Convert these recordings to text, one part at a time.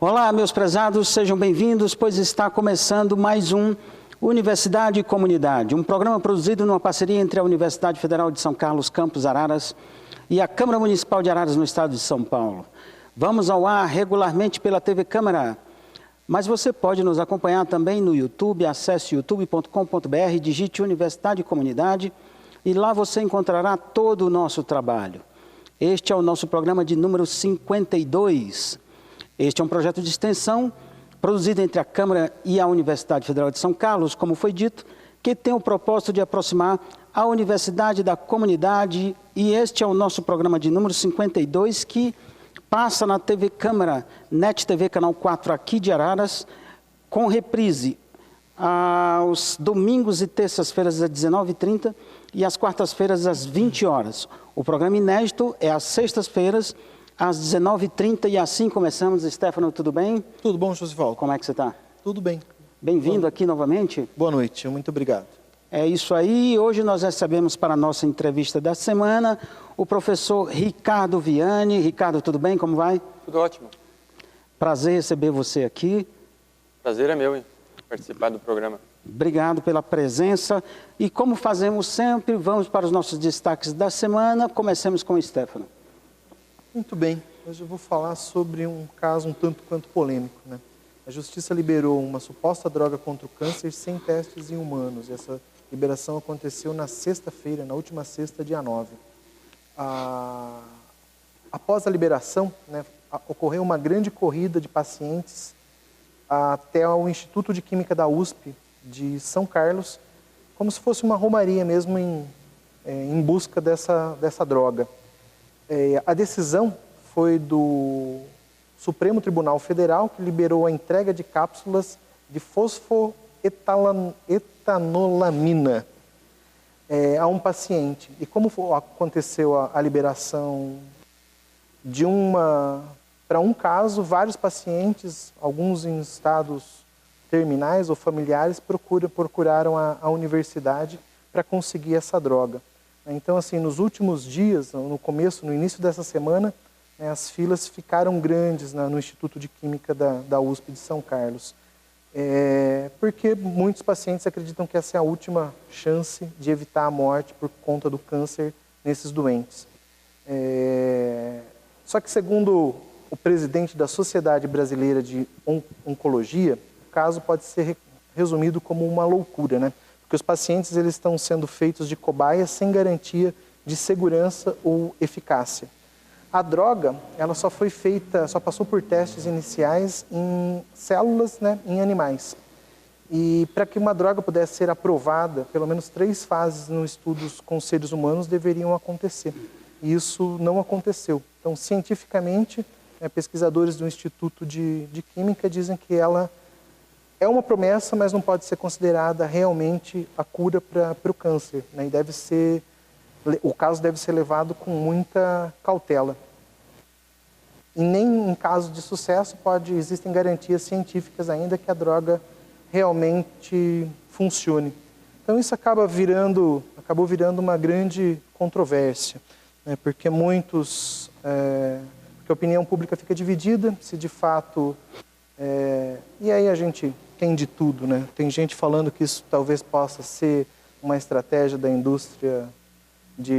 Olá, meus prezados, sejam bem-vindos, pois está começando mais um Universidade e Comunidade, um programa produzido numa parceria entre a Universidade Federal de São Carlos, Campus Araras, e a Câmara Municipal de Araras, no estado de São Paulo. Vamos ao ar regularmente pela TV Câmara, mas você pode nos acompanhar também no YouTube. Acesse youtube.com.br, digite Universidade e Comunidade, e lá você encontrará todo o nosso trabalho. Este é o nosso programa de número 52. Este é um projeto de extensão produzido entre a Câmara e a Universidade Federal de São Carlos, como foi dito, que tem o propósito de aproximar a universidade da comunidade, e este é o nosso programa de número 52, que passa na TV Câmara, NET TV, canal 4 aqui de Araras, com reprise aos domingos e terças-feiras às 19h30 e às quartas-feiras às 20 horas. O programa inédito é às sextas-feiras, às 19h30, e assim começamos. Stefano, tudo bem? Tudo bom, Josivaldo? Como é que você está? Tudo bem. Bem-vindo aqui novamente. Boa noite, muito obrigado. É isso aí. Hoje nós recebemos para a nossa entrevista da semana o professor Ricardo Viane. Ricardo, tudo bem? Como vai? Tudo ótimo. Prazer receber você aqui. Prazer é meu em participar do programa. Obrigado pela presença. E como fazemos sempre, vamos para os nossos destaques da semana. Comecemos com o Stefano. Muito bem. Hoje eu vou falar sobre um caso um tanto quanto polêmico, né? A Justiça liberou uma suposta droga contra o câncer sem testes em humanos. E essa liberação aconteceu na sexta-feira, na última sexta, dia 9. Após a liberação, né, ocorreu uma grande corrida de pacientes até o Instituto de Química da USP de São Carlos, como se fosse uma romaria mesmo em busca dessa droga. A decisão foi do Supremo Tribunal Federal, que liberou a entrega de cápsulas de fosfoetanolamina a um paciente. E como aconteceu a liberação para um caso, vários pacientes, alguns em estados terminais ou familiares, procuraram a universidade para conseguir essa droga. Então, assim, nos últimos dias, no início dessa semana, né, as filas ficaram grandes no Instituto de Química da USP de São Carlos. Porque muitos pacientes acreditam que essa é a última chance de evitar a morte por conta do câncer nesses doentes. Só que, segundo o presidente da Sociedade Brasileira de Oncologia, o caso pode ser resumido como uma loucura, né? Porque os pacientes eles estão sendo feitos de cobaias sem garantia de segurança ou eficácia. A droga, ela só passou por testes iniciais em células, né, em animais. E para que uma droga pudesse ser aprovada, pelo menos 3 fases nos estudos com seres humanos deveriam acontecer. E isso não aconteceu. Então, cientificamente, pesquisadores do Instituto de Química dizem que ela é uma promessa, mas não pode ser considerada realmente a cura para o câncer, né? E o caso deve ser levado com muita cautela. E nem em caso de sucesso existem garantias científicas ainda que a droga realmente funcione. Então isso acabou virando uma grande controvérsia, né? Porque a opinião pública fica dividida, se de fato... e aí a gente tem de tudo, né? Tem gente falando que isso talvez possa ser uma estratégia da indústria de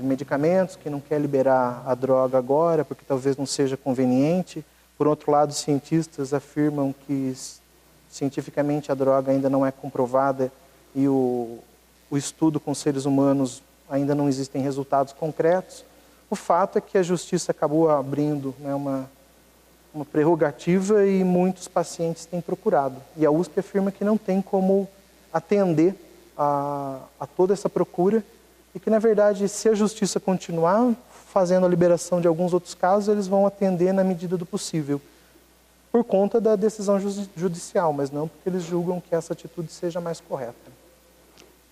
medicamentos, que não quer liberar a droga agora, porque talvez não seja conveniente. Por outro lado, cientistas afirmam que cientificamente a droga ainda não é comprovada e o estudo com seres humanos ainda não existem resultados concretos. O fato é que a justiça acabou abrindo, né, uma prerrogativa e muitos pacientes têm procurado. E a USP afirma que não tem como atender a toda essa procura e que, na verdade, se a justiça continuar fazendo a liberação de alguns outros casos, eles vão atender na medida do possível, por conta da decisão judicial, mas não porque eles julgam que essa atitude seja mais correta.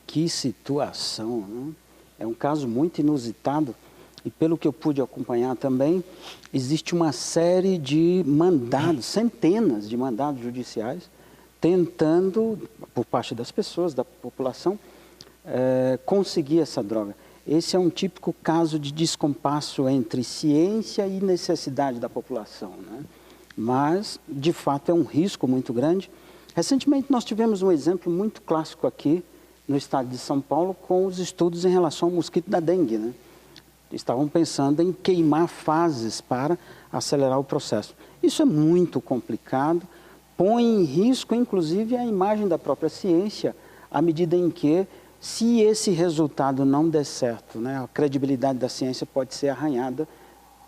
Que situação, né? É um caso muito inusitado. E pelo que eu pude acompanhar também, existe uma série de mandados, centenas de mandados judiciais, tentando, por parte das pessoas, da população, conseguir essa droga. Esse é um típico caso de descompasso entre ciência e necessidade da população, né? mas de fato é um risco muito grande. Recentemente nós tivemos um exemplo muito clássico aqui no estado de São Paulo com os estudos em relação ao mosquito da dengue, né? Estavam pensando em queimar fases para acelerar o processo. Isso é muito complicado, põe em risco inclusive a imagem da própria ciência, à medida em que, se esse resultado não der certo, né, a credibilidade da ciência pode ser arranhada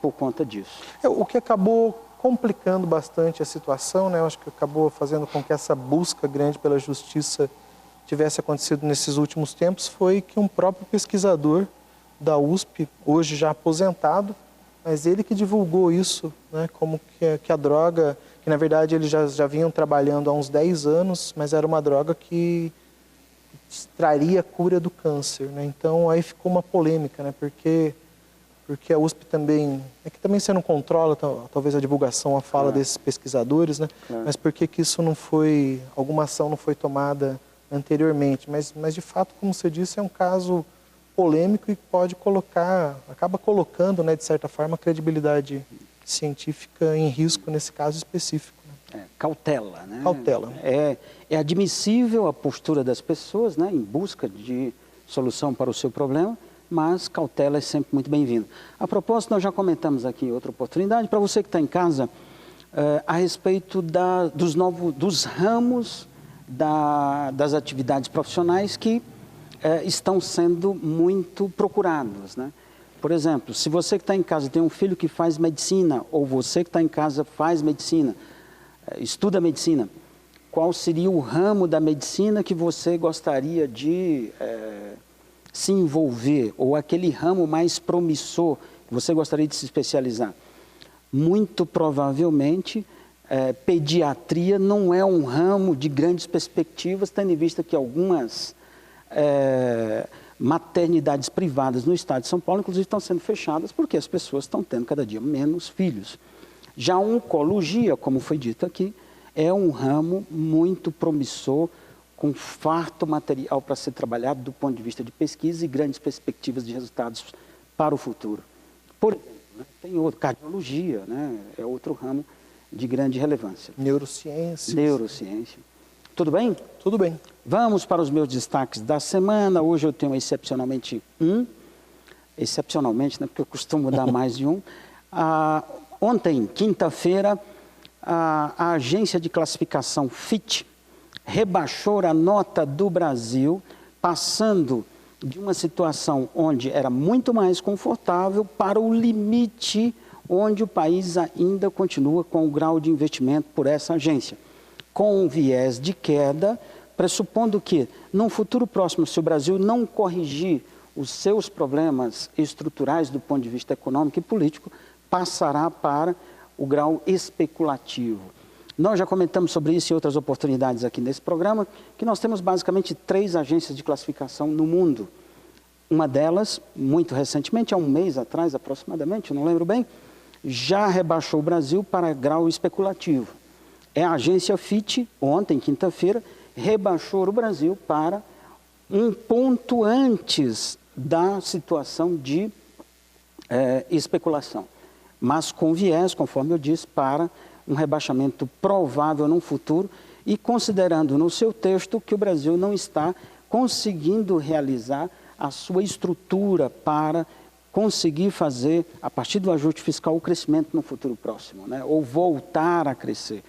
por conta disso. O que acabou complicando bastante a situação, né? Eu acho que acabou fazendo com que essa busca grande pela justiça tivesse acontecido nesses últimos tempos, foi que um próprio pesquisador da USP, hoje já aposentado, mas ele que divulgou isso, né? Como que a droga, que na verdade eles já vinham trabalhando há uns 10 anos, mas era uma droga que traria a cura do câncer, né? Então aí ficou uma polêmica, né? Porque a USP também, é que também você não controla talvez a divulgação, a fala desses pesquisadores, né? Mas por que isso não foi, alguma ação não foi tomada anteriormente? Mas de fato, como você disse, é um caso polêmico e pode acaba colocando, né, de certa forma, a credibilidade científica em risco nesse caso específico. Né? Cautela, né? Cautela. É admissível a postura das pessoas, né, em busca de solução para o seu problema, mas cautela é sempre muito bem-vindo. A propósito, nós já comentamos aqui em outra oportunidade, para você que está em casa, a respeito dos ramos das atividades profissionais que estão sendo muito procurados, né? Por exemplo, se você que está em casa tem um filho que faz medicina, ou você que está em casa faz medicina, estuda medicina, qual seria o ramo da medicina que você gostaria de se envolver, ou aquele ramo mais promissor que você gostaria de se especializar? Muito provavelmente, pediatria não é um ramo de grandes perspectivas, tendo em vista que algumas maternidades privadas no estado de São Paulo, inclusive, estão sendo fechadas porque as pessoas estão tendo cada dia menos filhos. Já a oncologia, como foi dito aqui, é um ramo muito promissor, com farto material para ser trabalhado do ponto de vista de pesquisa e grandes perspectivas de resultados para o futuro. Por exemplo, né, tem outro, cardiologia, né, é outro ramo de grande relevância. Neurociência. Tudo bem? Tudo bem. Vamos para os meus destaques da semana. Hoje eu tenho excepcionalmente né, porque eu costumo dar mais de um. Ontem, quinta-feira, a agência de classificação Fitch rebaixou a nota do Brasil, passando de uma situação onde era muito mais confortável para o limite onde o país ainda continua com o grau de investimento por essa agência, com um viés de queda, pressupondo que, num futuro próximo, se o Brasil não corrigir os seus problemas estruturais do ponto de vista econômico e político, passará para o grau especulativo. Nós já comentamos sobre isso em outras oportunidades aqui nesse programa, que nós temos basicamente 3 agências de classificação no mundo. Uma delas, muito recentemente, há um mês atrás aproximadamente, eu não lembro bem, já rebaixou o Brasil para grau especulativo. É a agência Fitch, ontem, quinta-feira, rebaixou o Brasil para um ponto antes da situação de especulação, mas com viés, conforme eu disse, para um rebaixamento provável no futuro e considerando no seu texto que o Brasil não está conseguindo realizar a sua estrutura para conseguir fazer, a partir do ajuste fiscal, o crescimento no futuro próximo, né? Ou voltar a crescer.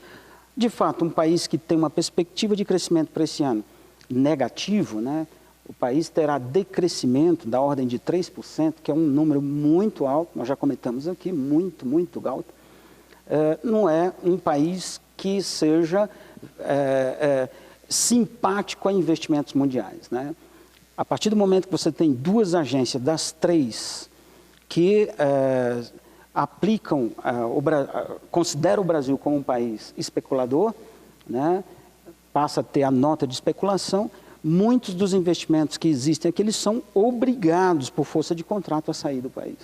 De fato, um país que tem uma perspectiva de crescimento para esse ano negativo, né? O país terá decrescimento da ordem de 3%, que é um número muito alto, nós já comentamos aqui, muito, muito alto. Não é um país que seja simpático a investimentos mundiais, né? A partir do momento que você tem 2 agências das 3 que consideram o Brasil como um país especulador, né, passa a ter a nota de especulação, muitos dos investimentos que existem aqui, eles são obrigados, por força de contrato, a sair do país.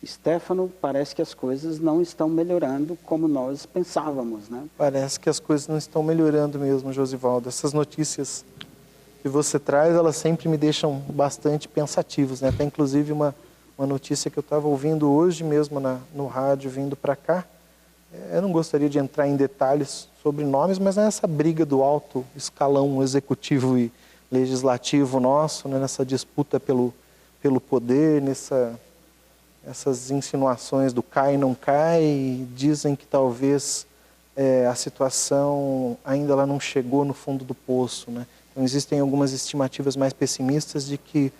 Stefano, parece que as coisas não estão melhorando como nós pensávamos, né? Parece que as coisas não estão melhorando mesmo, Josivaldo. Essas notícias que você traz, elas sempre me deixam bastante pensativos, né? Até inclusive uma notícia que eu estava ouvindo hoje mesmo no rádio, vindo para cá, Eu não gostaria de entrar em detalhes sobre nomes, mas nessa briga do alto escalão executivo e legislativo nosso, né, nessa disputa pelo poder, essas insinuações do cai e não cai, dizem que talvez a situação ainda ela não chegou no fundo do poço, né? Então existem algumas estimativas mais pessimistas de que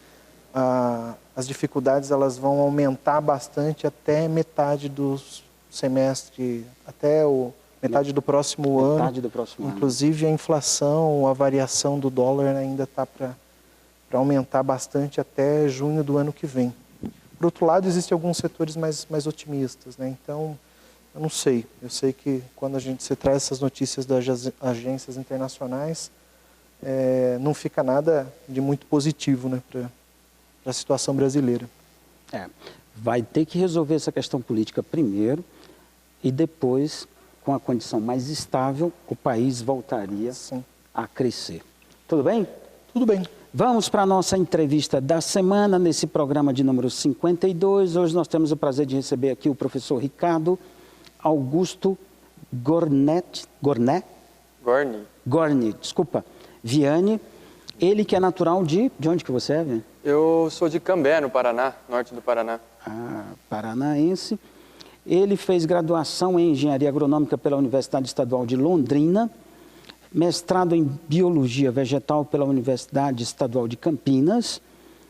as dificuldades elas vão aumentar bastante até metade do semestre, até metade do próximo ano. Metade do próximo ano. Inclusive a inflação, a variação do dólar ainda está para aumentar bastante até junho do ano que vem. Por outro lado, existem alguns setores mais otimistas, né? Então, eu não sei. Eu sei que quando se traz essas notícias das agências internacionais, não fica nada de muito positivo, né, para a situação brasileira. Vai ter que resolver essa questão política primeiro e depois, com a condição mais estável, o país voltaria a crescer. Tudo bem? Tudo bem. Vamos para a nossa entrevista da semana, nesse programa de número 52. Hoje nós temos o prazer de receber aqui o professor Ricardo Augusto Gorni, Viane. Ele que é natural de onde que você é, Viane? Eu sou de Cambé, no Paraná, norte do Paraná. Paranaense. Ele fez graduação em Engenharia Agronômica pela Universidade Estadual de Londrina, mestrado em Biologia Vegetal pela Universidade Estadual de Campinas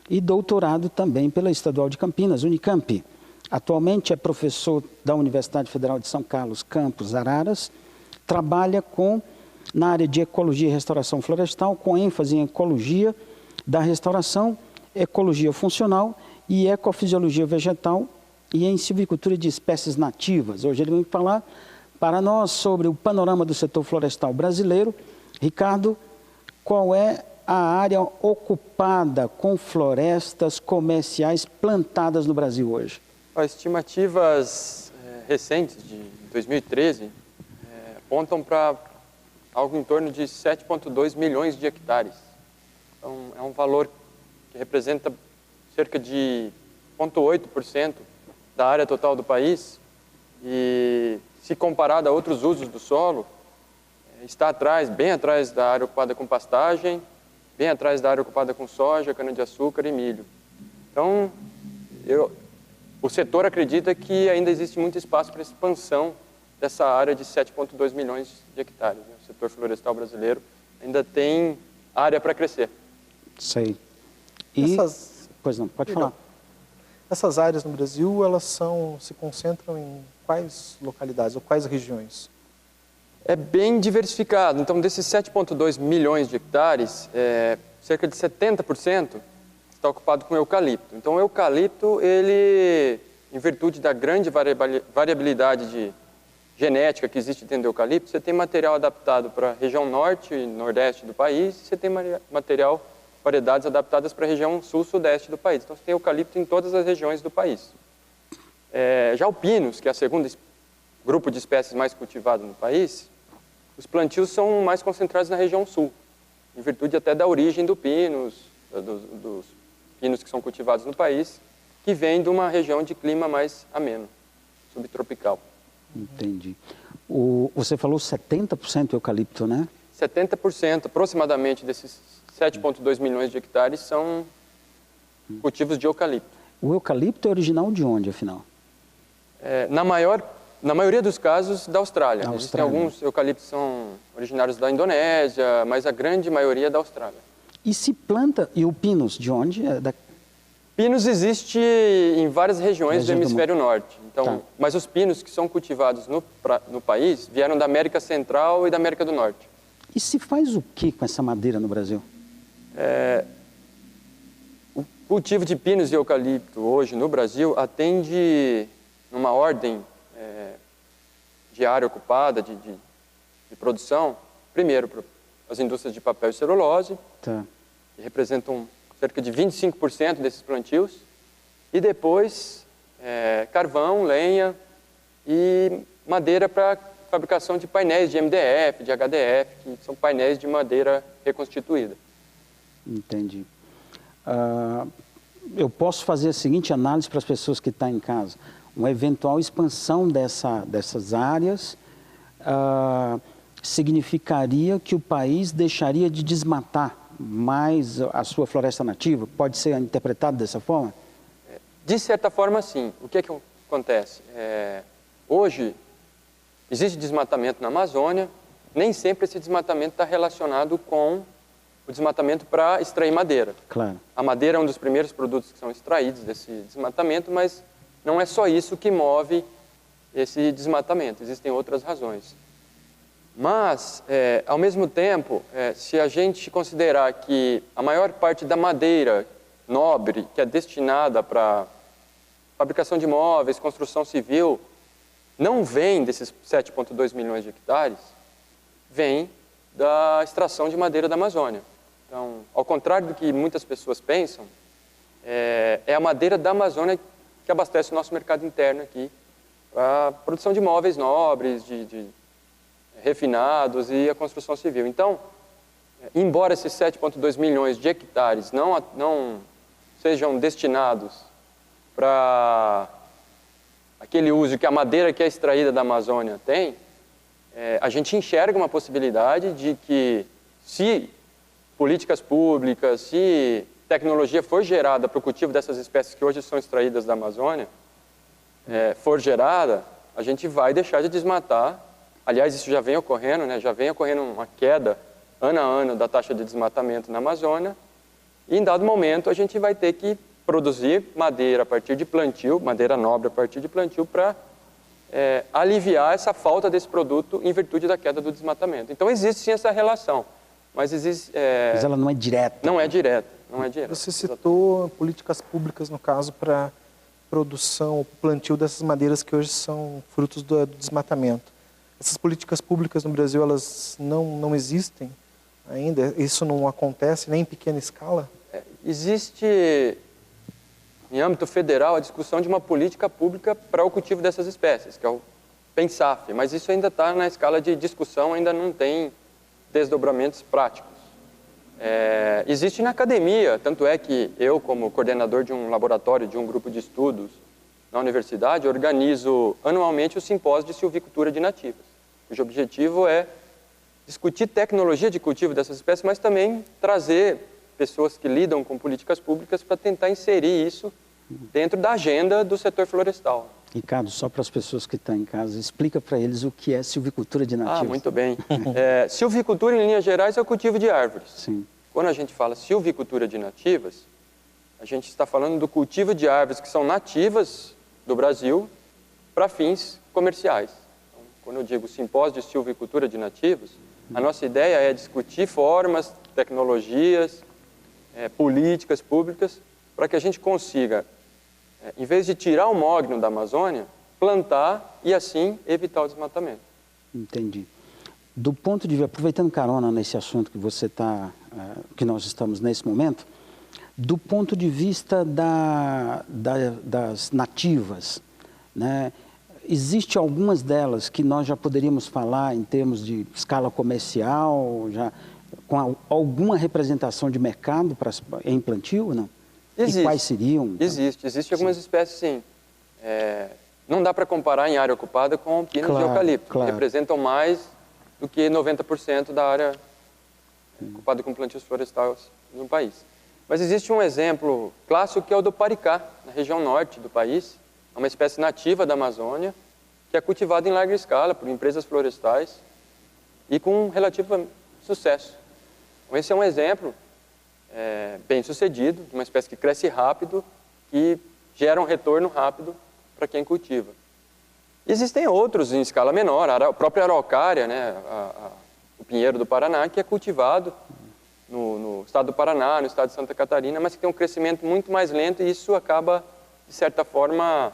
e doutorado também pela Estadual de Campinas, Unicamp. Atualmente é professor da Universidade Federal de São Carlos, Campos Araras, trabalha na área de Ecologia e Restauração Florestal, com ênfase em Ecologia da Restauração, Ecologia Funcional e Ecofisiologia Vegetal e em Silvicultura de Espécies Nativas. Hoje ele vem falar para nós sobre o panorama do setor florestal brasileiro. Ricardo, qual é a área ocupada com florestas comerciais plantadas no Brasil hoje? As estimativas recentes de 2013 apontam para algo em torno de 7,2 milhões de hectares. Então, é um valor que representa cerca de 0,8% da área total do país e, se comparado a outros usos do solo, está bem atrás da área ocupada com pastagem, bem atrás da área ocupada com soja, cana-de-açúcar e milho. Então, o setor acredita que ainda existe muito espaço para expansão dessa área de 7,2 milhões de hectares. Né? O setor florestal brasileiro ainda tem área para crescer. Sei. Pois não, pode falar. Essas áreas no Brasil, elas se concentram em quais localidades ou quais regiões? É bem diversificado. Então, desses 7,2 milhões de hectares, cerca de 70% está ocupado com eucalipto. Então, o eucalipto, ele, em virtude da grande variabilidade genética que existe dentro do eucalipto, você tem material adaptado para a região norte e nordeste do país, e você tem variedades adaptadas para a região sul-sudeste do país. Então, você tem eucalipto em todas as regiões do país. Já o pinus, que é o segundo grupo de espécies mais cultivado no país, os plantios são mais concentrados na região sul, em virtude até da origem do pinus, dos pinos que são cultivados no país, que vem de uma região de clima mais ameno, subtropical. Entendi. Você falou 70% eucalipto, né? 70% aproximadamente desses 7,2 milhões de hectares são cultivos de eucalipto. O eucalipto é original de onde, afinal? Na maioria dos casos, da Austrália. Existem alguns eucaliptos que são originários da Indonésia, mas a grande maioria é da Austrália. E se planta... E o pinus, de onde? Pinus existe em várias regiões do hemisfério norte. Então, mas os pinos que são cultivados no país vieram da América Central e da América do Norte. E se faz o que com essa madeira no Brasil? O cultivo de pinos e eucalipto hoje no Brasil atende numa ordem de área ocupada, de produção, primeiro para as indústrias de papel e celulose, que representam cerca de 25% desses plantios, e depois carvão, lenha e madeira para fabricação de painéis de MDF, de HDF, que são painéis de madeira reconstituída. Entendi. Eu posso fazer a seguinte análise para as pessoas que estão em casa. uma eventual expansão dessas áreas significaria que o país deixaria de desmatar mais a sua floresta nativa? Pode ser interpretado dessa forma? De certa forma, sim. O que é que acontece? Hoje, existe desmatamento na Amazônia, nem sempre esse desmatamento está relacionado com o desmatamento para extrair madeira. Claro. A madeira é um dos primeiros produtos que são extraídos desse desmatamento, mas não é só isso que move esse desmatamento, existem outras razões. Mas, ao mesmo tempo, se a gente considerar que a maior parte da madeira nobre, que é destinada para fabricação de móveis, construção civil, não vem desses 7,2 milhões de hectares, vem da extração de madeira da Amazônia. Então, ao contrário do que muitas pessoas pensam, é a madeira da Amazônia que abastece o nosso mercado interno aqui, para a produção de móveis nobres, de refinados e a construção civil. Então, embora esses 7,2 milhões de hectares não sejam destinados para aquele uso que a madeira que é extraída da Amazônia tem, a gente enxerga uma possibilidade de que, se políticas públicas, se tecnologia for gerada para o cultivo dessas espécies que hoje são extraídas da Amazônia, for gerada, a gente vai deixar de desmatar. Aliás, isso já vem ocorrendo, né? Já vem ocorrendo uma queda ano a ano da taxa de desmatamento na Amazônia, e em dado momento a gente vai ter que produzir madeira a partir de plantio, madeira nobre a partir de plantio, para aliviar essa falta desse produto em virtude da queda do desmatamento. Então existe sim essa relação, mas existe... Mas ela não é direta. Não é direta, não é direta. Você citou políticas públicas, no caso, para produção, plantio dessas madeiras que hoje são frutos do desmatamento. Essas políticas públicas no Brasil, elas não existem ainda? Isso não acontece nem em pequena escala? Existe, em âmbito federal, a discussão de uma política pública para o cultivo dessas espécies, que é o PENSAF, mas isso ainda está na escala de discussão, ainda não tem desdobramentos práticos. Existe na academia, tanto é que eu, como coordenador de um laboratório, de um grupo de estudos na universidade, organizo anualmente o simpósio de silvicultura de nativas, cujo objetivo é discutir tecnologia de cultivo dessas espécies, mas também trazer pessoas que lidam com políticas públicas para tentar inserir isso dentro da agenda do setor florestal. Ricardo, só para as pessoas que estão em casa, explica para eles o que é silvicultura de nativas. Muito bem. Silvicultura, em linhas gerais, é o cultivo de árvores. Sim. Quando a gente fala silvicultura de nativas, a gente está falando do cultivo de árvores que são nativas do Brasil para fins comerciais. Então, quando eu digo simpósio de silvicultura de nativos, a nossa ideia é discutir formas, tecnologias, políticas públicas para que a gente consiga, em vez de tirar o mogno da Amazônia, plantar e assim evitar o desmatamento. Entendi. Do ponto de vista, aproveitando carona nesse assunto que você que nós estamos nesse momento, do ponto de vista das nativas, né? Existe algumas delas que nós já poderíamos falar em termos de escala comercial, já com alguma representação de mercado em plantio, não? Existe. E quais seriam? Existe algumas espécies, sim. Não dá para comparar em área ocupada com pinos de eucalipto, que representam mais do que 90% da área ocupada com plantios florestais no país. Mas existe um exemplo clássico que é o do paricá, na região norte do país. É uma espécie nativa da Amazônia, que é cultivada em larga escala por empresas florestais e com relativo sucesso. Então, esse é um exemplo bem sucedido, de uma espécie que cresce rápido e gera um retorno rápido para quem cultiva. Existem outros em escala menor, a própria araucária, né, o pinheiro do Paraná, que é cultivado no estado do Paraná, no estado de Santa Catarina, mas que tem um crescimento muito mais lento e isso acaba, de certa forma,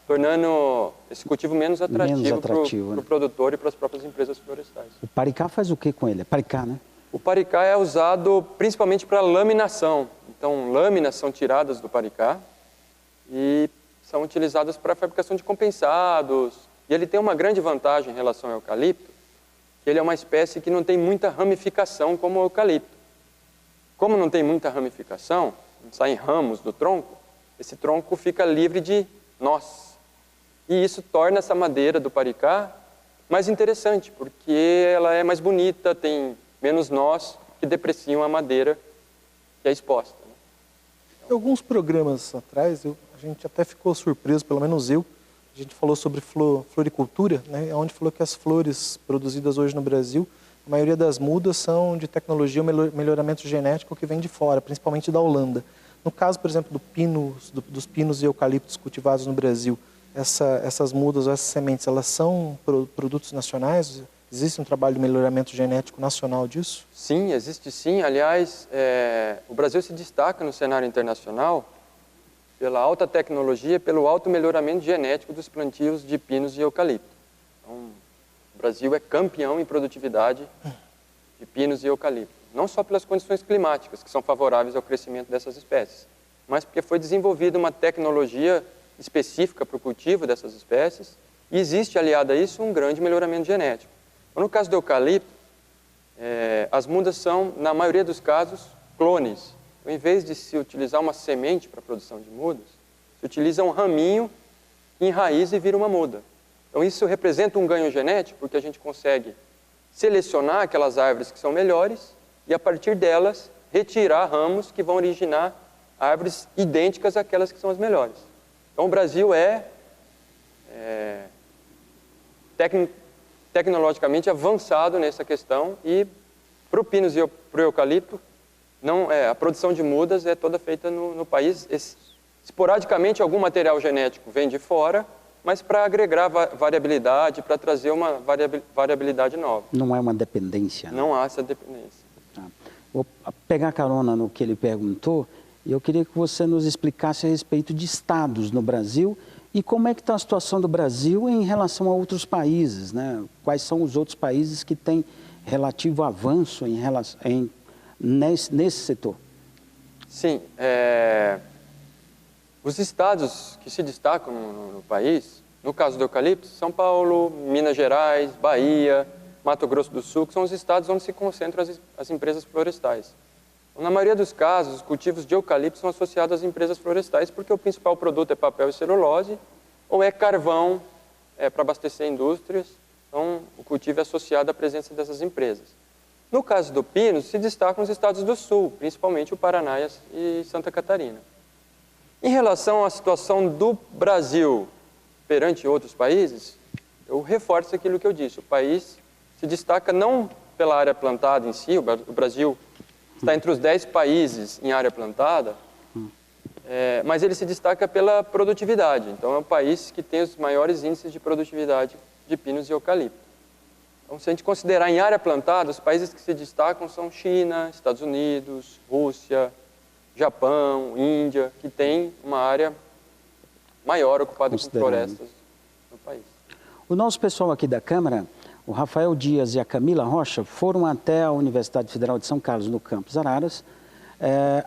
tornando esse cultivo menos atrativo para o produtor e para as próprias empresas florestais. O paricá faz o que com ele? É paricá, né? O paricá é usado principalmente para laminação. Então, lâminas são tiradas do paricá e são utilizadas para a fabricação de compensados. E ele tem uma grande vantagem em relação ao eucalipto, que ele é uma espécie que não tem muita ramificação como o eucalipto. Como não tem muita ramificação, saem ramos do tronco, esse tronco fica livre de nós. E isso torna essa madeira do paricá mais interessante, porque ela é mais bonita, tem menos nós que depreciam a madeira que é exposta. Em alguns programas atrás, a gente até ficou surpreso, pelo menos eu, a gente falou sobre floricultura, né, onde falou que as flores produzidas hoje no Brasil, a maioria das mudas são de tecnologia ou melhoramento genético que vem de fora, principalmente da Holanda. No caso, por exemplo, dos pinos e eucaliptos cultivados no Brasil, essas mudas ou essas sementes, elas são produtos nacionais? Existe um trabalho de melhoramento genético nacional disso? Sim, existe sim. Aliás, o Brasil se destaca no cenário internacional pela alta tecnologia, pelo alto melhoramento genético dos plantios de pinos e eucalipto. Então, o Brasil é campeão em produtividade de pinos e eucalipto. Não só pelas condições climáticas, que são favoráveis ao crescimento dessas espécies, mas porque foi desenvolvida uma tecnologia específica para o cultivo dessas espécies e existe, aliado a isso, um grande melhoramento genético. No caso do eucalipto, as mudas são, na maioria dos casos, clones. Então, em vez de se utilizar uma semente para a produção de mudas, se utiliza um raminho que enraiza e vira uma muda. Então, isso representa um ganho genético, porque a gente consegue selecionar aquelas árvores que são melhores e, a partir delas, retirar ramos que vão originar árvores idênticas àquelas que são as melhores. Então, o Brasil tecnologicamente avançado nessa questão e, para o pinus e para o eucalipto, a produção de mudas é toda feita no país. Esporadicamente, algum material genético vem de fora, mas para agregar variabilidade, para trazer uma variabilidade nova. Não é uma dependência. Né? Não há essa dependência. Tá. Vou pegar carona no que ele perguntou e eu queria que você nos explicasse a respeito de estados no Brasil e como é que está a situação do Brasil em relação a outros países, né? Quais são os outros países que têm relativo avanço nesse setor? Sim, os estados que se destacam no país, no caso do eucalipto, São Paulo, Minas Gerais, Bahia, Mato Grosso do Sul, que são os estados onde se concentram as empresas florestais. Na maioria dos casos, os cultivos de eucalipto são associados às empresas florestais porque o principal produto é papel e celulose ou é carvão para abastecer indústrias. Então, o cultivo é associado à presença dessas empresas. No caso do pino, se destacam os estados do sul, principalmente o Paraná e Santa Catarina. Em relação à situação do Brasil perante outros países, eu reforço aquilo que eu disse. O país se destaca não pela área plantada em si, o Brasil está entre os 10 países em área plantada, mas ele se destaca pela produtividade. Então, é um país que tem os maiores índices de produtividade de pinos e eucalipto. Então, se a gente considerar em área plantada, os países que se destacam são China, Estados Unidos, Rússia, Japão, Índia, que tem uma área maior ocupada com florestas no país. O nosso pessoal aqui da Câmara, o Rafael Dias e a Camila Rocha, foram até a Universidade Federal de São Carlos, no campus Araras,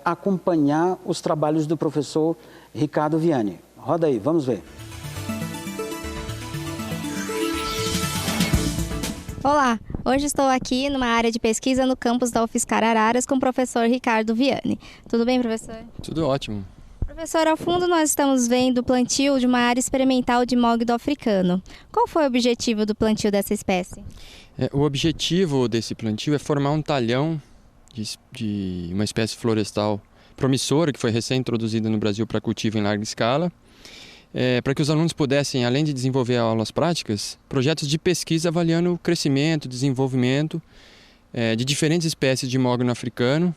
acompanhar os trabalhos do professor Ricardo Vianney. Roda aí, vamos ver. Olá, hoje estou aqui numa área de pesquisa no campus da UFSCar Araras com o professor Ricardo Vianney. Tudo bem, professor? Tudo ótimo. Professor, ao fundo nós estamos vendo o plantio de uma área experimental de mogno africano. Qual foi o objetivo do plantio dessa espécie? O objetivo desse plantio é formar um talhão de uma espécie florestal promissora que foi recém-introduzida no Brasil para cultivo em larga escala, para que os alunos pudessem, além de desenvolver aulas práticas, projetos de pesquisa avaliando o crescimento, desenvolvimento de diferentes espécies de mogno africano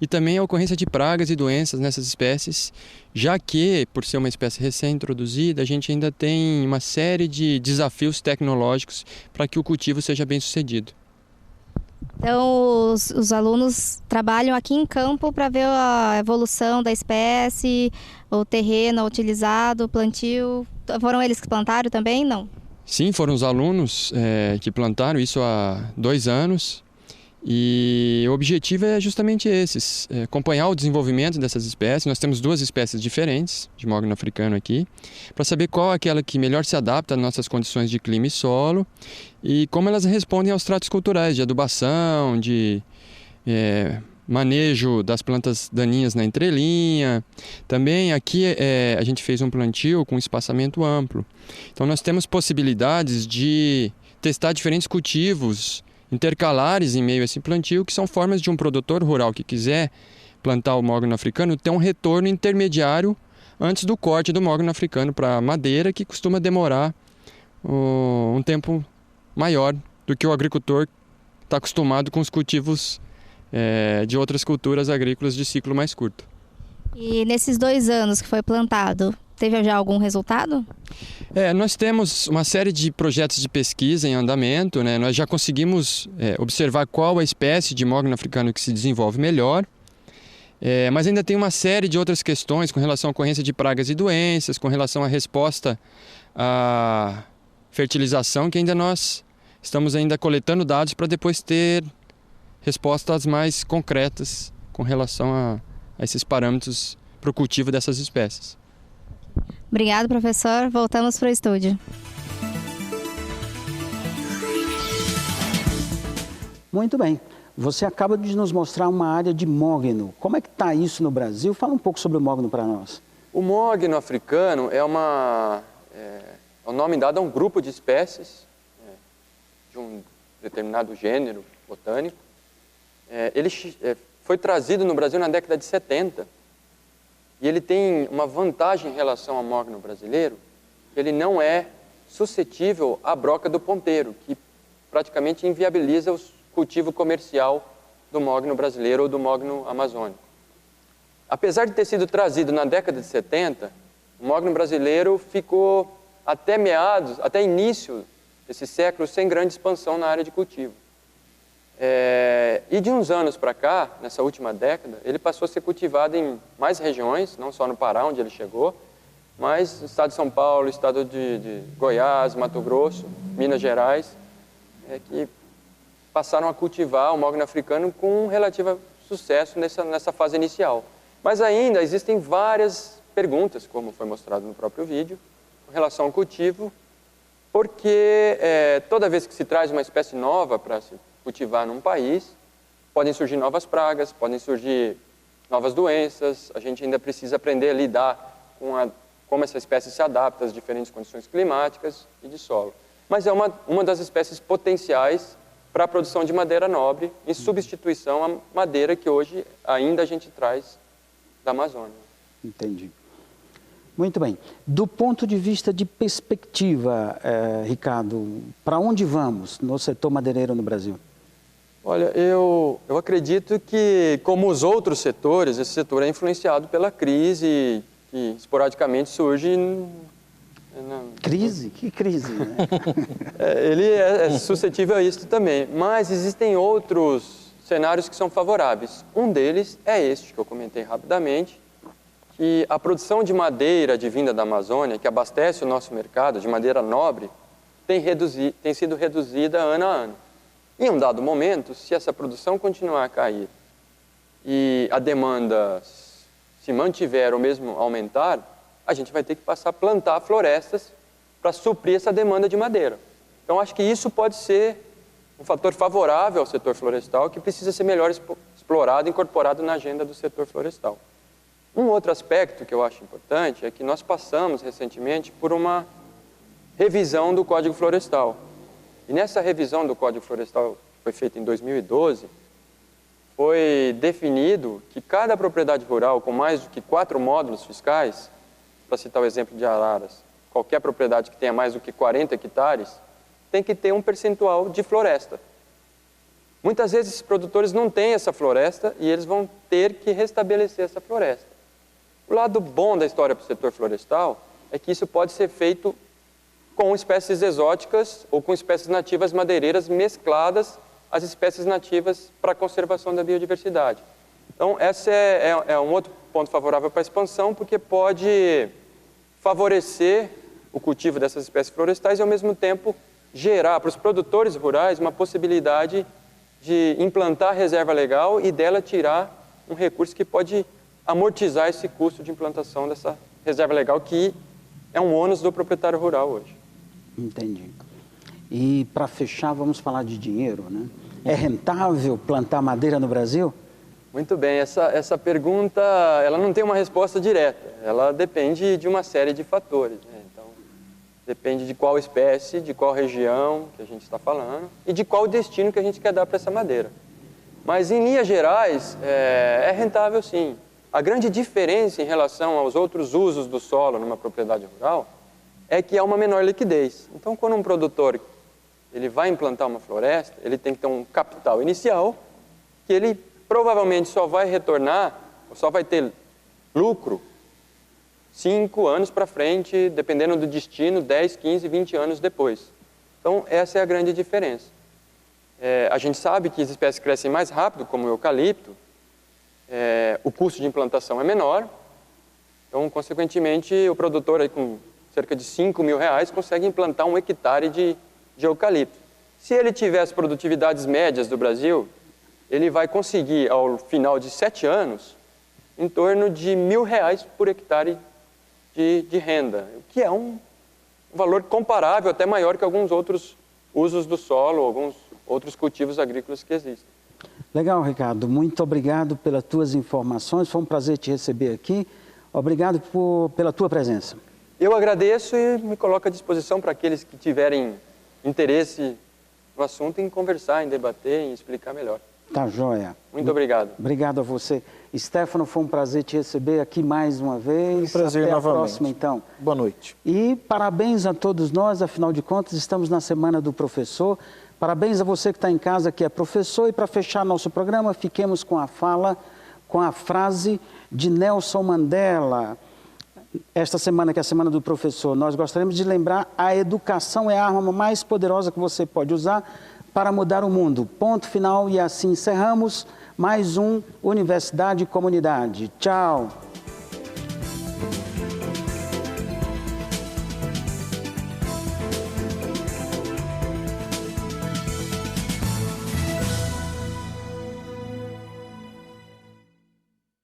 e também a ocorrência de pragas e doenças nessas espécies, já que, por ser uma espécie recém-introduzida, a gente ainda tem uma série de desafios tecnológicos para que o cultivo seja bem sucedido. Então, os alunos trabalham aqui em campo para ver a evolução da espécie, o terreno utilizado, o plantio. Foram eles que plantaram também, não? Sim, foram os alunos que plantaram isso há 2 anos. E o objetivo é justamente esse, acompanhar o desenvolvimento dessas espécies. Nós temos 2 espécies diferentes de mogno africano aqui, para saber qual é aquela que melhor se adapta às nossas condições de clima e solo e como elas respondem aos tratos culturais de adubação, de manejo das plantas daninhas na entrelinha. Também aqui a gente fez um plantio com espaçamento amplo. Então nós temos possibilidades de testar diferentes cultivos intercalares em meio a esse plantio, que são formas de um produtor rural que quiser plantar o mogno africano ter um retorno intermediário antes do corte do mogno africano para madeira, que costuma demorar um tempo maior do que o agricultor está acostumado com os cultivos de outras culturas agrícolas de ciclo mais curto. E nesses 2 anos que foi plantado, teve já algum resultado? Nós temos uma série de projetos de pesquisa em andamento, né? Nós já conseguimos observar qual a espécie de mogno africano que se desenvolve melhor, mas ainda tem uma série de outras questões com relação à ocorrência de pragas e doenças, com relação à resposta à fertilização, que ainda nós estamos ainda coletando dados para depois ter respostas mais concretas com relação a esses parâmetros para o cultivo dessas espécies. Obrigado, professor. Voltamos para o estúdio. Muito bem. Você acaba de nos mostrar uma área de mogno. Como é que está isso no Brasil? Fala um pouco sobre o mogno para nós. O mogno africano é o nome dado a um grupo de espécies de um determinado gênero botânico. Ele foi trazido no Brasil na década de 70 e ele tem uma vantagem em relação ao mogno brasileiro, que ele não é suscetível à broca do ponteiro, que praticamente inviabiliza o cultivo comercial do mogno brasileiro ou do mogno amazônico. Apesar de ter sido trazido na década de 70, o mogno brasileiro ficou até início desse século sem grande expansão na área de cultivo. E de uns anos para cá, nessa última década, ele passou a ser cultivado em mais regiões, não só no Pará, onde ele chegou, mas no estado de São Paulo, estado de Goiás, Mato Grosso, Minas Gerais, que passaram a cultivar o mogno africano com um relativo sucesso nessa fase inicial. Mas ainda existem várias perguntas, como foi mostrado no próprio vídeo, com relação ao cultivo, porque toda vez que se traz uma espécie nova para se cultivar num país, podem surgir novas pragas, podem surgir novas doenças, a gente ainda precisa aprender a lidar com como essa espécie se adapta às diferentes condições climáticas e de solo. Mas é uma das espécies potenciais para a produção de madeira nobre, em substituição à madeira que hoje ainda a gente traz da Amazônia. Entendi. Muito bem. Do ponto de vista de perspectiva, Ricardo, para onde vamos no setor madeireiro no Brasil? Olha, eu acredito que, como os outros setores, esse setor é influenciado pela crise que esporadicamente surge. Crise? Que crise, né? Ele é suscetível a isso também, mas existem outros cenários que são favoráveis. Um deles é este, que eu comentei rapidamente, que a produção de madeira advinda da Amazônia, que abastece o nosso mercado de madeira nobre, tem sido reduzida ano a ano. Em um dado momento, se essa produção continuar a cair e a demanda se mantiver ou mesmo aumentar, a gente vai ter que passar a plantar florestas para suprir essa demanda de madeira. Então, acho que isso pode ser um fator favorável ao setor florestal que precisa ser melhor explorado e incorporado na agenda do setor florestal. Um outro aspecto que eu acho importante é que nós passamos recentemente por uma revisão do Código Florestal. E nessa revisão do Código Florestal, que foi feita em 2012, foi definido que cada propriedade rural com mais do que 4 módulos fiscais, para citar o exemplo de Araras, qualquer propriedade que tenha mais do que 40 hectares, tem que ter um percentual de floresta. Muitas vezes esses produtores não têm essa floresta e eles vão ter que restabelecer essa floresta. O lado bom da história para o setor florestal é que isso pode ser feito com espécies exóticas ou com espécies nativas madeireiras mescladas às espécies nativas para a conservação da biodiversidade. Então, esse é um outro ponto favorável para a expansão, porque pode favorecer o cultivo dessas espécies florestais e, ao mesmo tempo, gerar para os produtores rurais uma possibilidade de implantar a reserva legal e dela tirar um recurso que pode amortizar esse custo de implantação dessa reserva legal, que é um ônus do proprietário rural hoje. Entendi. E para fechar, vamos falar de dinheiro, né? É rentável plantar madeira no Brasil? Muito bem, essa pergunta ela não tem uma resposta direta, ela depende de uma série de fatores, né? Então, depende de qual espécie, de qual região que a gente está falando e de qual destino que a gente quer dar para essa madeira. Mas, em linhas gerais, é rentável sim. A grande diferença em relação aos outros usos do solo numa propriedade rural é que há uma menor liquidez. Então, quando um produtor ele vai implantar uma floresta, ele tem que ter um capital inicial que ele provavelmente só vai retornar, ou só vai ter lucro 5 anos para frente, dependendo do destino, 10, 15, 20 anos depois. Então, essa é a grande diferença. A gente sabe que as espécies crescem mais rápido, como o eucalipto, o custo de implantação é menor, então, consequentemente, o produtor aí, com cerca de R$5.000 consegue implantar 1 hectare de eucalipto. Se ele tiver as produtividades médias do Brasil, ele vai conseguir, ao final de 7 anos, em torno de R$1.000 por hectare de renda, o que é um valor comparável, até maior que alguns outros usos do solo, alguns outros cultivos agrícolas que existem. Legal, Ricardo. Muito obrigado pelas tuas informações. Foi um prazer te receber aqui. Obrigado pela tua presença. Eu agradeço e me coloco à disposição para aqueles que tiverem interesse no assunto em conversar, em debater, em explicar melhor. Tá joia. Muito obrigado. Obrigado a você. Stefano, foi um prazer te receber aqui mais uma vez. Um prazer Até novamente. A próxima, então. Boa noite. E parabéns a todos nós, afinal de contas, estamos na Semana do Professor. Parabéns a você que está em casa, que é professor. E para fechar nosso programa, fiquemos com a frase de Nelson Mandela. Esta semana, que é a Semana do Professor, nós gostaríamos de lembrar: a educação é a arma mais poderosa que você pode usar para mudar o mundo. Ponto final, e assim encerramos mais um Universidade e Comunidade. Tchau!